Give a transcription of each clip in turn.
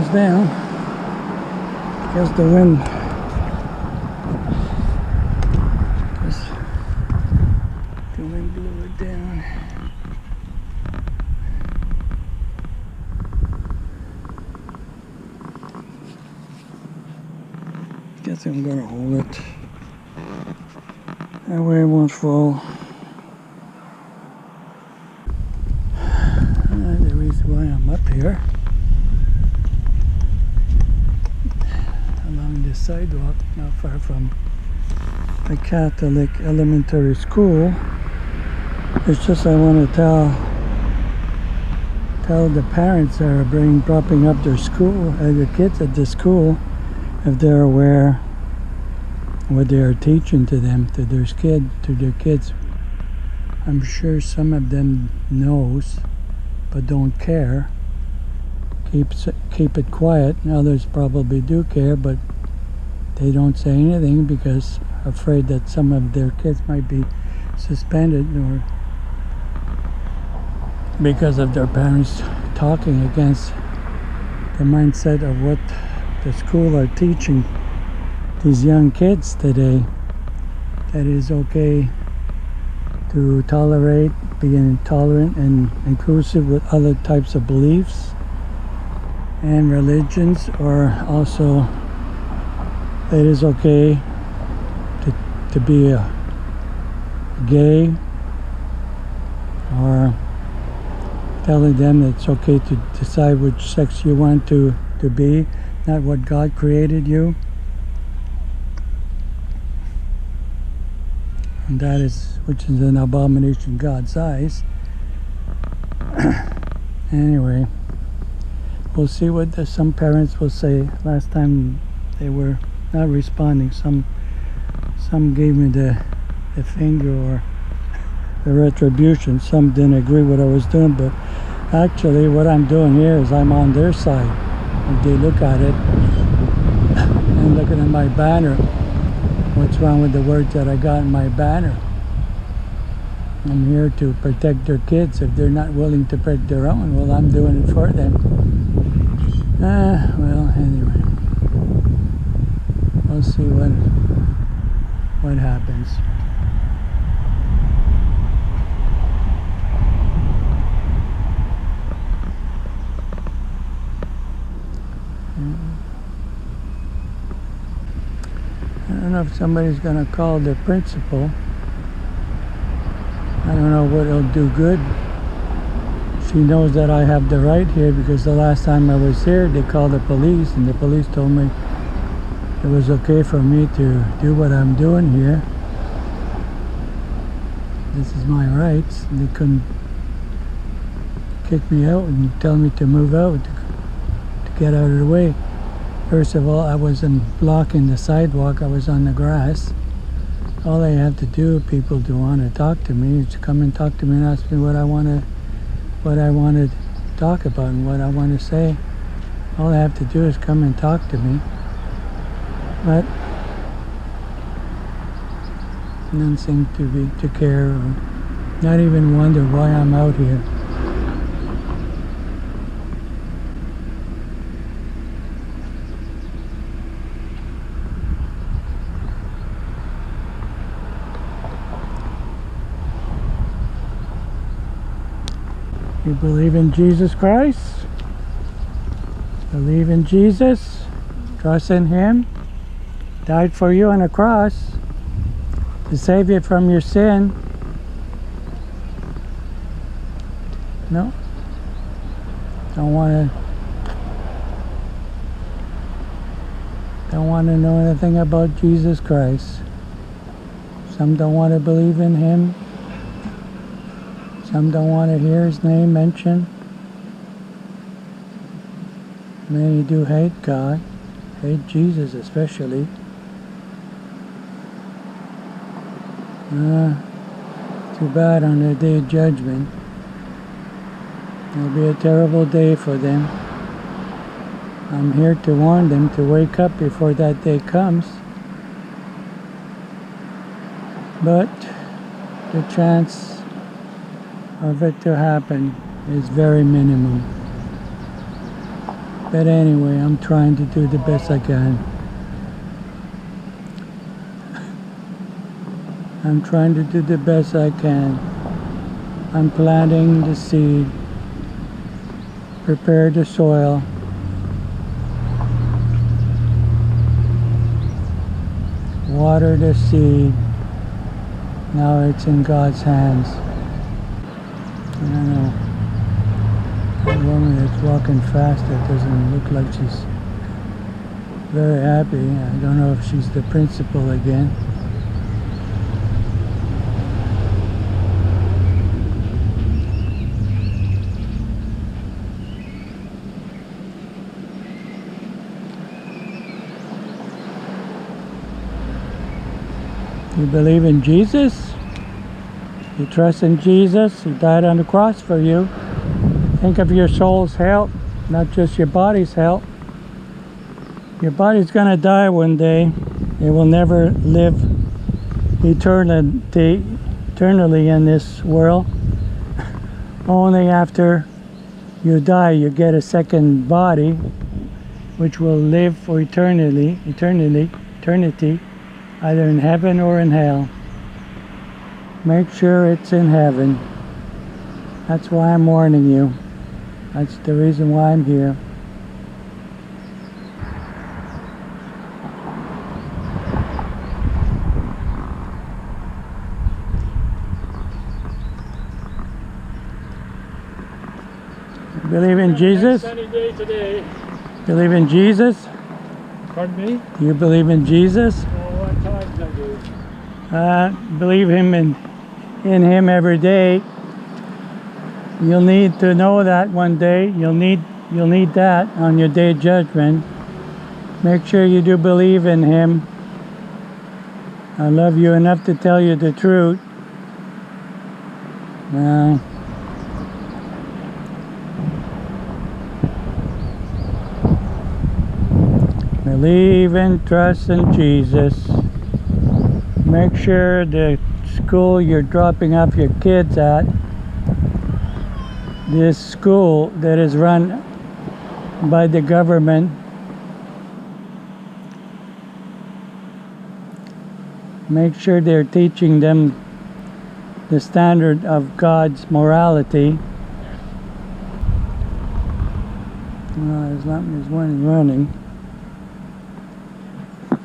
almost down. Guess the wind. Guess the wind blew it down. Guess I'm gonna hold it. That way it won't fall. The reason why I'm up here along the sidewalk, not far from the Catholic elementary school, it's just I want to tell the parents that are dropping up their school, their kids at the school, if they're aware what they are teaching to them, to their kids. I'm sure some of them knows, but don't care. Keep it quiet. And others probably do care, but they don't say anything because afraid that some of their kids might be suspended, or because of their parents talking against the mindset of what the school are teaching these young kids today, that is okay to tolerate, being tolerant and inclusive with other types of beliefs and religions, or also it is okay to be a gay, or telling them that it's okay to decide which sex you want to be, not what God created you. And that is, which is an abomination in God's eyes. Anyway, we'll see what some parents will say. Last time they were not responding. Some gave me the finger or the retribution. Some didn't agree what I was doing, but actually what I'm doing here is I'm on their side. If they look at it and looking at my banner, what's wrong with the words that I got in my banner? I'm here to protect their kids. If they're not willing to protect their own, well, I'm doing it for them. Well, anyway, we'll see what happens. I don't know if somebody's going to call the principal. I don't know what it'll do good. She knows that I have the right here because the last time I was here, they called the police, and the police told me it was okay for me to do what I'm doing here. This is my rights. And they couldn't kick me out and tell me to move out, to get out of the way. First of all, I wasn't blocking the sidewalk, I was on the grass. All I have to do, people who want to talk to me, is come and talk to me and ask me what I want to talk about and what I want to say. All I have to do is come and talk to me. But none seem to care, or not even wonder why I'm out here. You believe in Jesus Christ? Believe in Jesus? Trust in Him? Died for you on a cross to save you from your sin? No? Don't want to know anything about Jesus Christ. Some don't want to believe in Him. Some don't want to hear His name mentioned. Many do hate God, hate Jesus especially. Too bad on the day of judgment. It'll be a terrible day for them. I'm here to warn them to wake up before that day comes. But the chance of it to happen is very minimum. But anyway, I'm trying to do the best I can. I'm trying to do the best I can. I'm planting the seed, prepare the soil, water the seed. Now it's in God's hands. I don't know. That woman that's walking fast, that doesn't look like she's very happy. I don't know if she's the principal again. You believe in Jesus? You trust in Jesus? He died on the cross for you. Think of your soul's health, not just your body's health. Your body's gonna die one day. It will never live eternally in this world. Only after you die you get a second body which will live for eternity, either in heaven or in hell. Make sure it's in heaven. That's why I'm warning you. That's the reason why I'm here. Believe in Jesus? Sunny day today. Believe in Jesus? Pardon me? You believe in Jesus? Oh, what times I do. Believe in him every day. You'll need to know that one day. You'll need that on your day of judgment. Make sure you do believe in him. I love you enough to tell you the truth. Now, believe and trust in Jesus. Make sure the school you're dropping off your kids at, this school that is run by the government, make sure they're teaching them the standard of God's morality. There's one running. I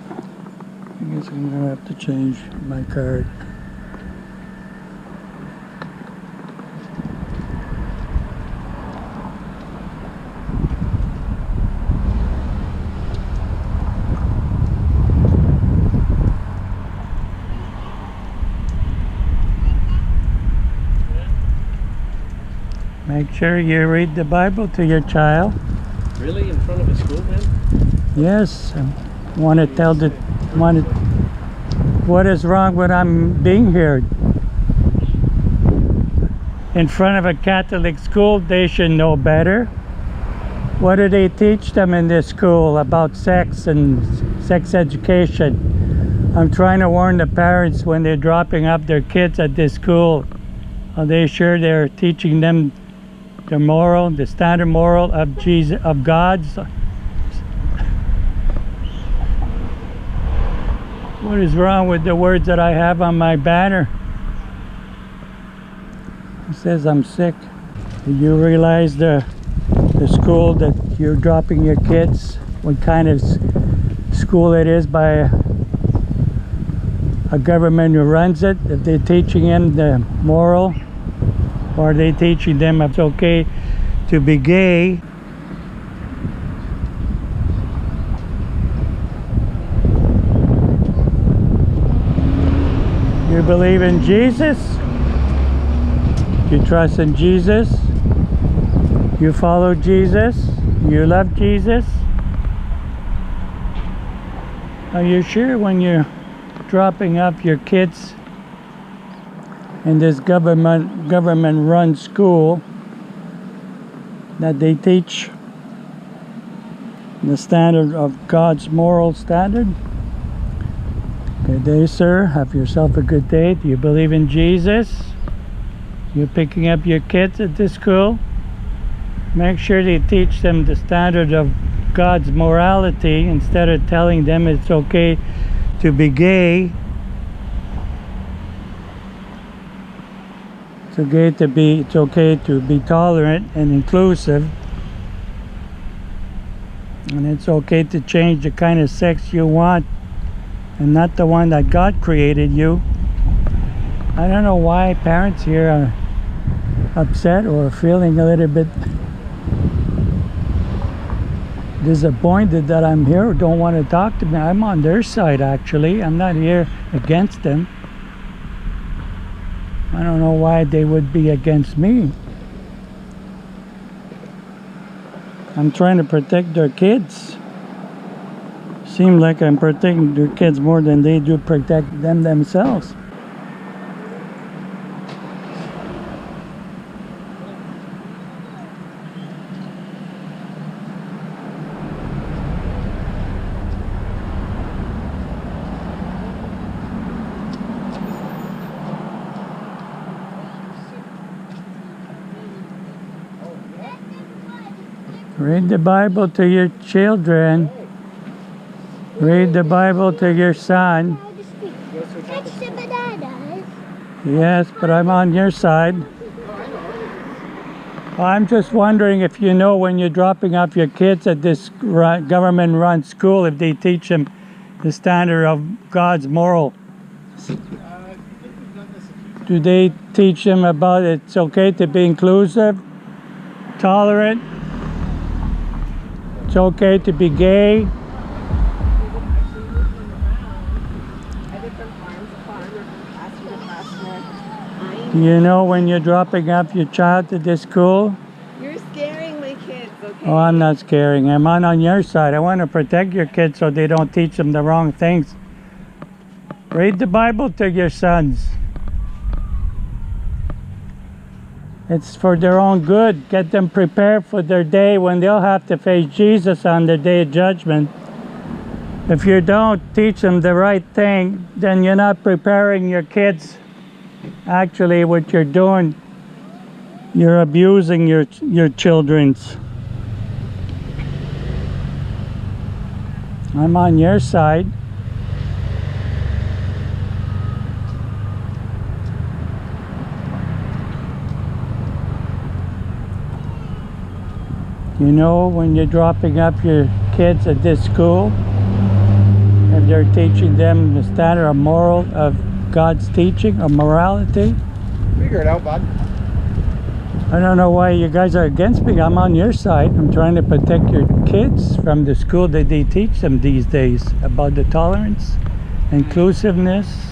guess I'm gonna have to change my card. Make sure you read the Bible to your child. Really? In front of a school, man? Yes. I want to tell what is wrong with I'm being here. In front of a Catholic school, they should know better. What do they teach them in this school about sex and sex education? I'm trying to warn the parents when they're dropping up their kids at this school. Are they sure they're teaching them the moral, the standard moral of Jesus, of God's? What is wrong with the words that I have on my banner? It says I'm sick. Do you realize the school that you're dropping your kids, what kind of school it is by a government who runs it? If they're teaching them the moral, or are they teaching them it's okay to be gay? You believe in Jesus? You trust in Jesus? You follow Jesus? You love Jesus? Are you sure when you're dropping off your kids in this government-run school that they teach the standard of God's moral standard? Good day, sir. Have yourself a good day. Do you believe in Jesus? You're picking up your kids at this school? Make sure they teach them the standard of God's morality instead of telling them it's okay to be gay. It's okay to be tolerant and inclusive. And it's okay to change the kind of sex you want and not the one that God created you. I don't know why parents here are upset or feeling a little bit disappointed that I'm here or don't want to talk to me. I'm on their side actually. I'm not here against them. I don't know why they would be against me. I'm trying to protect their kids. Seems like I'm protecting their kids more than they do protect them themselves. Read the Bible to your children. Read the Bible to your son. Catch the bananas. Yes, but I'm on your side. I'm just wondering if you know when you're dropping off your kids at this government-run school, if they teach them the standard of God's moral. Do they teach them about it's okay to be inclusive, tolerant? It's okay to be gay. You know when you're dropping off your child to this school? You're scaring my kids, okay? Oh, I'm not scaring them. I'm on your side. I want to protect your kids so they don't teach them the wrong things. Read the Bible to your sons. It's for their own good. Get them prepared for their day when they'll have to face Jesus on their day of judgment. If you don't teach them the right thing, then you're not preparing your kids. Actually, what you're doing, you're abusing your children's. I'm on your side. You know, when you're dropping up your kids at this school, if they're teaching them the standard of moral of God's teaching of morality. Figure it out, bud. I don't know why you guys are against me. I'm on your side. I'm trying to protect your kids from the school that they teach them these days about the tolerance, inclusiveness.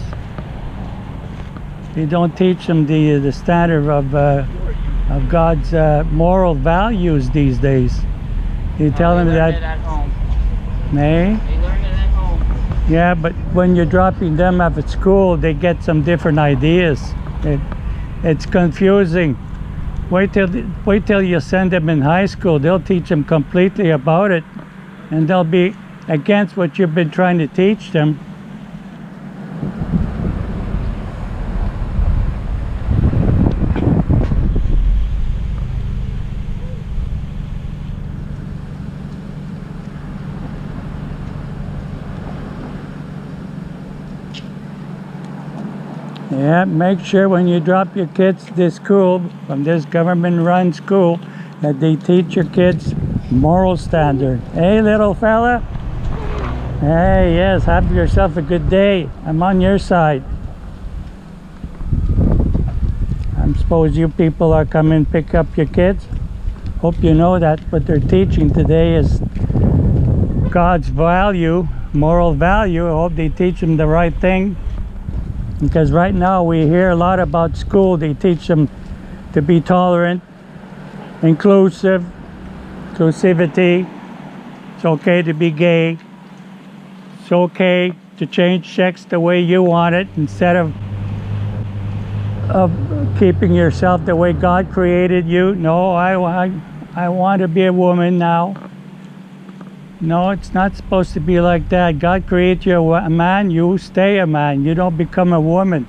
They don't teach them the standard of God's moral values these days. You tell them that. At home. Nay? They learn it at home. Yeah, but when you're dropping them off at school, they get some different ideas. It's confusing. Wait till you send them in high school. They'll teach them completely about it, and they'll be against what you've been trying to teach them. Yeah, make sure when you drop your kids to this school, from this government-run school, that they teach your kids moral standard. Hey, little fella. Hey, yes, have yourself a good day. I'm on your side. I suppose you people are coming to pick up your kids. Hope you know that what they're teaching today is God's value, moral value. I hope they teach them the right thing. Because right now we hear a lot about school. They teach them to be tolerant, inclusivity. It's okay to be gay. It's okay to change sex the way you want it instead of keeping yourself the way God created you. No, I want to be a woman now. No, it's not supposed to be like that. God created you a man, you stay a man. You don't become a woman.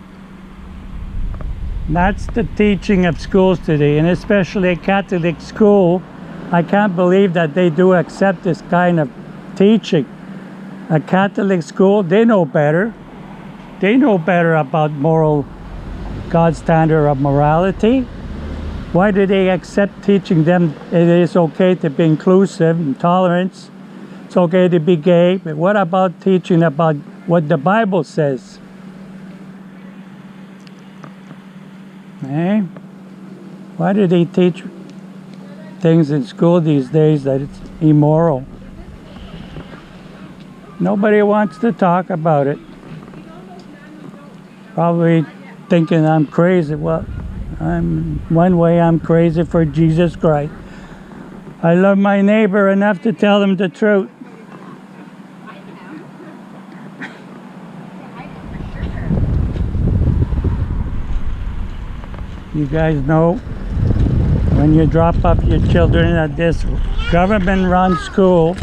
That's the teaching of schools today, and especially a Catholic school I can't believe that they do accept this kind of teaching. A Catholic school, they know better. They know better about God's standard of morality. Why do they accept teaching them it is okay to be inclusive and tolerance? It's okay to be gay. But what about teaching about what the Bible says? Eh? Why do they teach things in school these days that it's immoral? Nobody wants to talk about it. Probably thinking I'm crazy. Well, one way I'm crazy for Jesus Christ. I love my neighbor enough to tell him the truth. You guys know, when you drop off your children at this government-run school,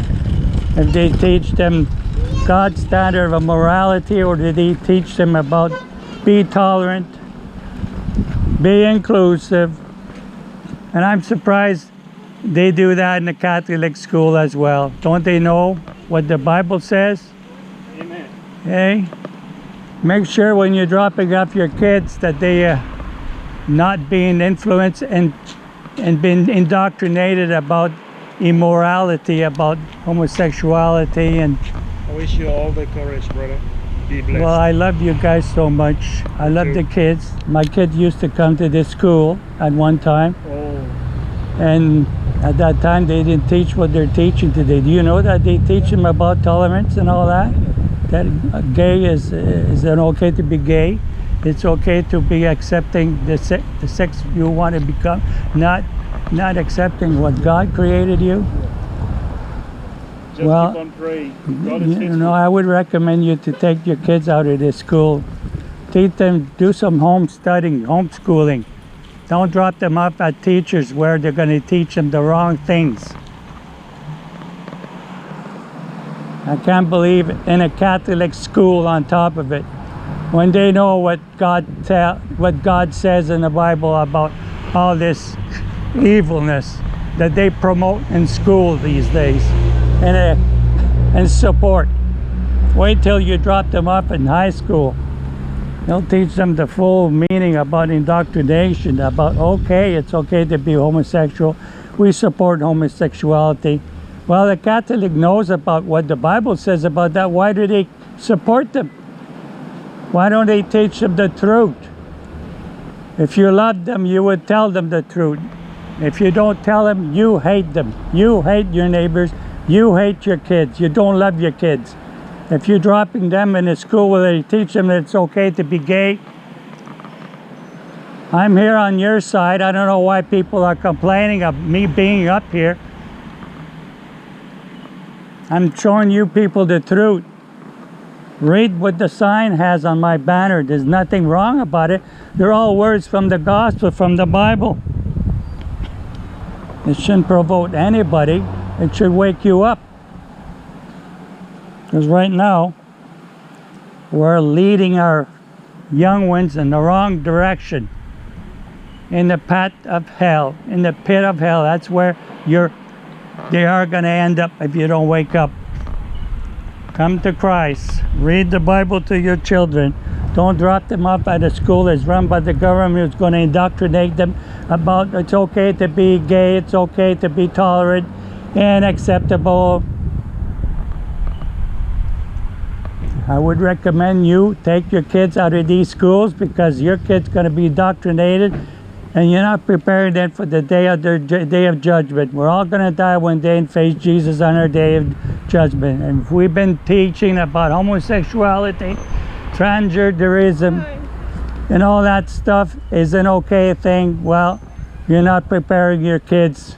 if they teach them God's standard of morality, or do they teach them about be tolerant, be inclusive? And I'm surprised they do that in the Catholic school as well. Don't they know what the Bible says? Amen. Hey, make sure when you're dropping off your kids that they not being influenced and being indoctrinated about immorality, about homosexuality. And I wish you all the courage, brother. Be blessed. well, I love you guys so much. I love the kids. My kid used to come to this school at one time, and at that time they didn't teach what they're teaching today. Do you know that they teach them about tolerance and all that? That gay is it okay to be gay? It's okay to be accepting the sex you want to become, not accepting what God created you. Just keep on praying. God is faithful. I would recommend you to take your kids out of this school. Teach them, do some home studying, homeschooling. Don't drop them off at teachers where they're going to teach them the wrong things. I can't believe in a Catholic school on top of it, when they know what God says in the Bible about all this evilness that they promote in school these days and support. Wait till you drop them off in high school. They'll teach them the full meaning about indoctrination, about it's okay to be homosexual. We support homosexuality. Well, the Catholic knows about what the Bible says about that. Why do they support them? Why don't they teach them the truth? If you love them, you would tell them the truth. If you don't tell them, you hate them. You hate your neighbors. You hate your kids. You don't love your kids. If you're dropping them in a school where they teach them that it's okay to be gay, I'm here on your side. I don't know why people are complaining of me being up here. I'm showing you people the truth. Read what the sign has on my banner. There's nothing wrong about it. They're all words from the gospel, from the Bible. It shouldn't provoke anybody. It should wake you up. Because right now, we're leading our young ones in the wrong direction. In the pit of hell. In the pit of hell. That's where they are going to end up if you don't wake up. Come to Christ. Read the Bible to your children. Don't drop them off at a school that's run by the government who's going to indoctrinate them about it's okay to be gay, it's okay to be tolerant and acceptable. I would recommend you take your kids out of these schools, because your kid's going to be indoctrinated and you're not preparing them for the day of judgment. We're all going to die one day and face Jesus on our day of judgment. And if we've been teaching about homosexuality, transgenderism, and all that stuff is an okay thing, well, you're not preparing your kids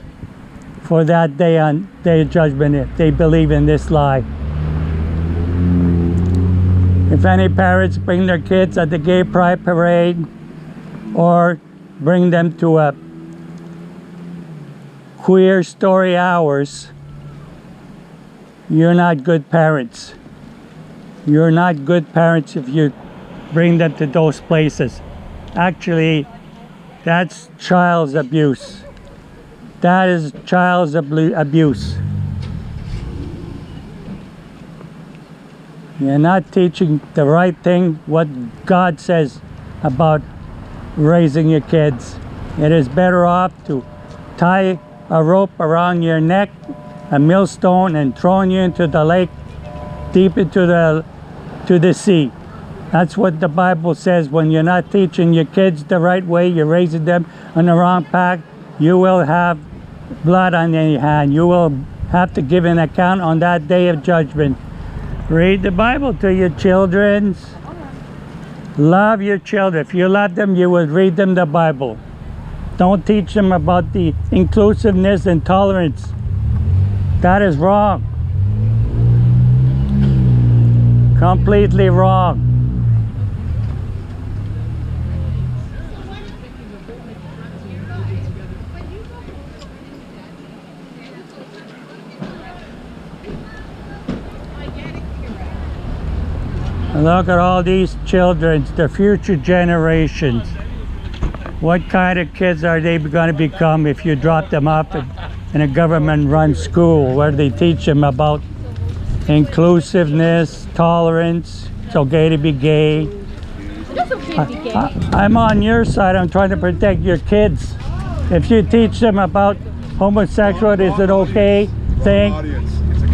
for that day of judgment if they believe in this lie. If any parents bring their kids at the gay pride parade or bring them to a queer story hours, you're not good parents. You're not good parents if you bring them to those places. Actually, that's child abuse. That is child abuse. You're not teaching the right thing, what God says about raising your kids. It is better off to tie a rope around your neck, a millstone, and throwing you into the lake, deep into the sea. That's what the Bible says. When you're not teaching your kids the right way, you're raising them on the wrong path, you will have blood on your hand. You will have to give an account on that day of judgment. Read the Bible to your children. Love your children. If you love them, you will read them the Bible. Don't teach them about the inclusiveness and tolerance. That is wrong. Completely wrong. Look at all these children, the future generations. What kind of kids are they going to become if you drop them off in a government-run school where they teach them about inclusiveness, tolerance, it's okay to be gay? It is okay to be gay. I'm on your side. I'm trying to protect your kids. If you teach them about homosexuality is an okay thing,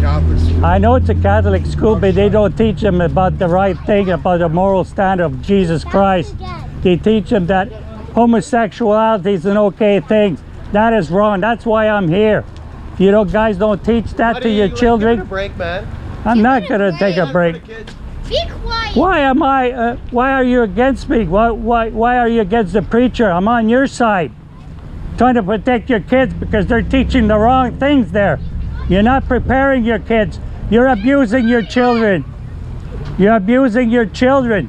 Catholic school. I know it's a Catholic school, but they don't teach them about the right thing, about the moral standard of Jesus Christ. They teach them that homosexuality is an okay thing. That is wrong. That's why I'm here. If you guys don't teach that to your children, Give it a break, man. I'm not going to take a break. Be quiet. Why am I? Why are you against me? Why are you against the preacher? I'm on your side, trying to protect your kids because they're teaching the wrong things there. You're not preparing your kids. You're abusing your children. You're abusing your children.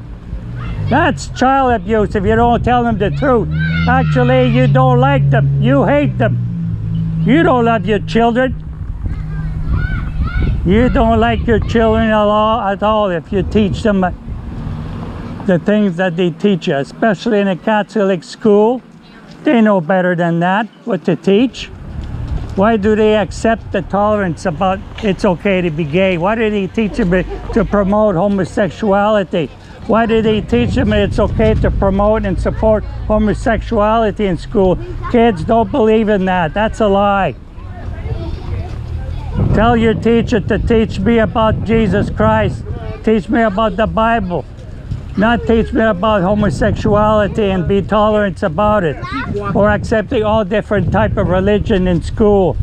That's child abuse if you don't tell them the truth. Actually, you don't like them. You hate them. You don't love your children. You don't like your children at all if you teach them the things that they teach you, especially in a Catholic school. They know better than that, what to teach. Why do they accept the tolerance about it's okay to be gay? Why do they teach them to promote homosexuality? Why do they teach them it's okay to promote and support homosexuality in school? Kids don't believe in that. That's a lie. Tell your teacher to teach me about Jesus Christ. Teach me about the Bible. Not teach me about homosexuality and be tolerant about it, or accepting all different type of religion in school.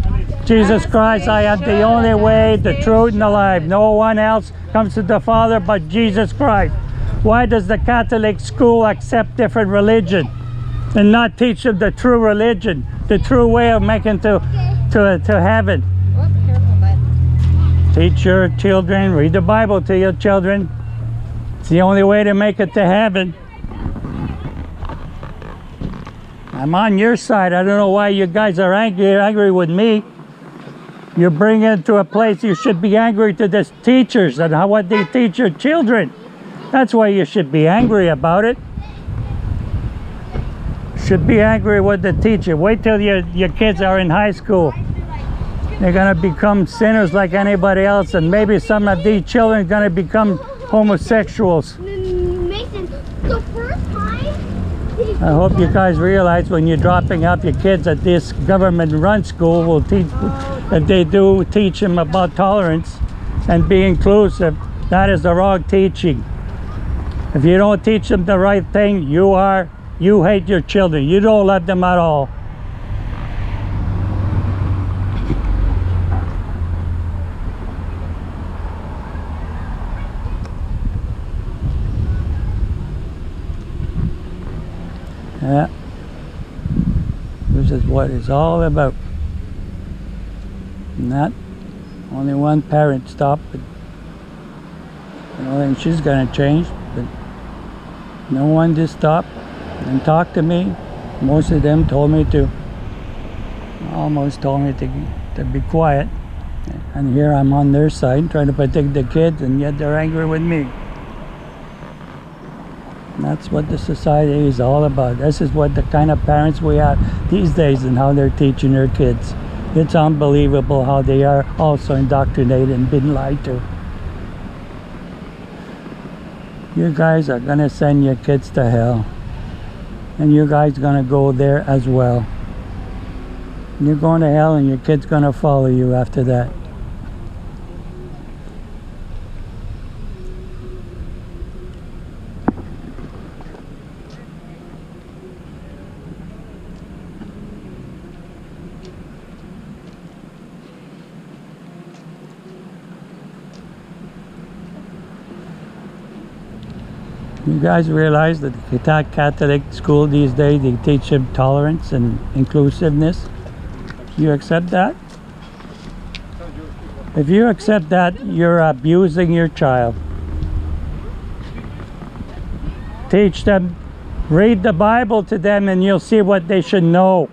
Jesus Christ, I am the only way, the truth, and the life. No one else comes to the Father but Jesus Christ. Why does the Catholic school accept different religion and not teach them the true religion, the true way of making to heaven? Teach your children, read the Bible to your children. It's the only way to make it to heaven. I'm on your side. I don't know why you guys are angry with me. You're bringing it to a place you should be angry to the teachers and what they teach your children. That's why you should be angry about it. Should be angry with the teacher. Wait till your kids are in high school. They're going to become sinners like anybody else, and maybe some of these children are going to become homosexuals. Mason, the first time... I hope you guys realize when you're dropping off your kids at this government-run school, will teach, if they do teach them about tolerance and be inclusive, that is the wrong teaching. If you don't teach them the right thing, you hate your children. You don't love them at all. Yeah, this is what it's all about. Not only one parent stopped, but I don't think she's going to change. But no one just stopped and talked to me. Most of them told me to, almost told me to be quiet. And here I'm on their side trying to protect the kids, and yet they're angry with me. And that's what the society is all about. This is what the kind of parents we have these days and how they're teaching their kids. It's unbelievable how they are also indoctrinated and been lied to. You guys are gonna send your kids to hell. And you guys gonna go there as well. You're going to hell and your kid's gonna follow you after that. You guys realize that the Catholic school these days, they teach them tolerance and inclusiveness? You accept that? If you accept that, you're abusing your child. Teach them, read the Bible to them, and you'll see what they should know.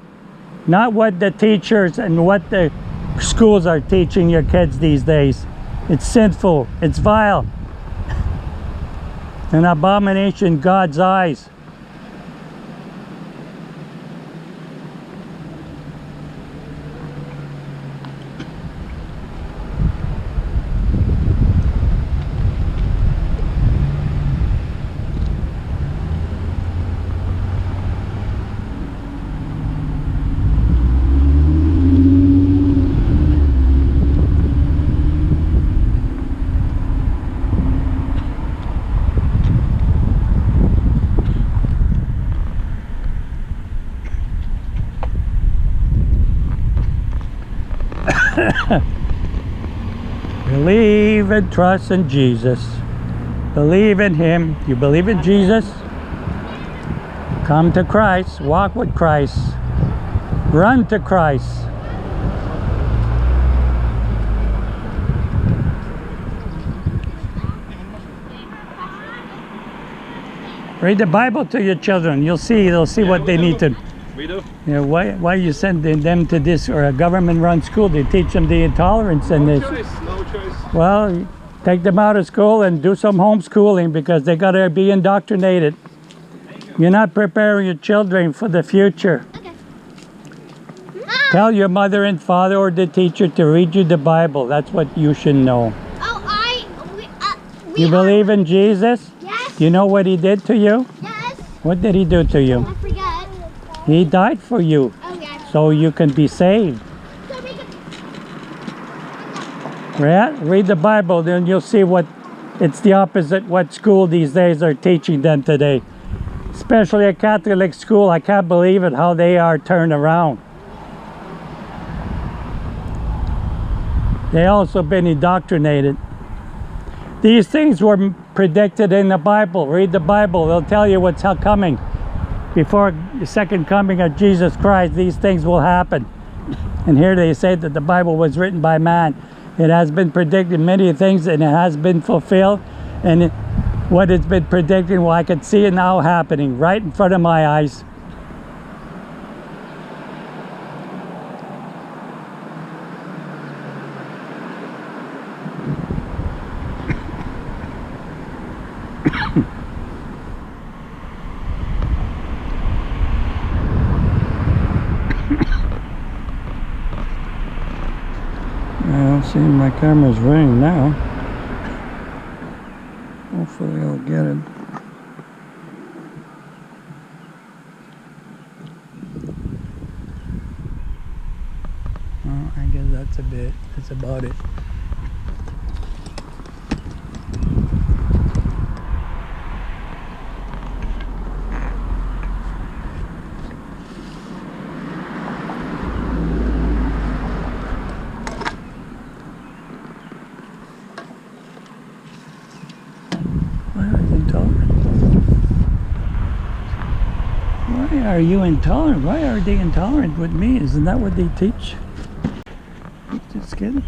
Not what the teachers and what the schools are teaching your kids these days. It's sinful, it's vile. An abomination in God's eyes. Believe and trust in Jesus. Believe in Him. You believe in Jesus? Come to Christ. Walk with Christ. Run to Christ. Read the Bible to your children. You'll see. They'll see what they need to. We do. You know, why you sending them to this or a government-run school? They teach them the intolerance and this. No choice. Well, take them out of school and do some homeschooling because they got to be indoctrinated. You're not preparing your children for the future. Okay. Tell your mother and father or the teacher to read you the Bible. That's what you should know. You believe in Jesus? Yes. You know what He did to you? Yes. What did He do to you? I forget. He died for you, Okay. so you can be saved. So make it. Read the Bible, then you'll see what it's the opposite what school these days are teaching them today. Especially a Catholic school, I can't believe it how they are turned around. They also been indoctrinated. These things were predicted in the Bible. Read the Bible, they'll tell you what's coming. Before the second coming of Jesus Christ, these things will happen. And here they say that the Bible was written by man. It has been predicted many things and it has been fulfilled. And what it's been predicting, well, I can see it now happening right in front of my eyes. Well, see, my camera's ringing now. Hopefully I'll get it. Well, I guess that's about it. Why are you intolerant? Why are they intolerant with me? Isn't that what they teach? Just kidding.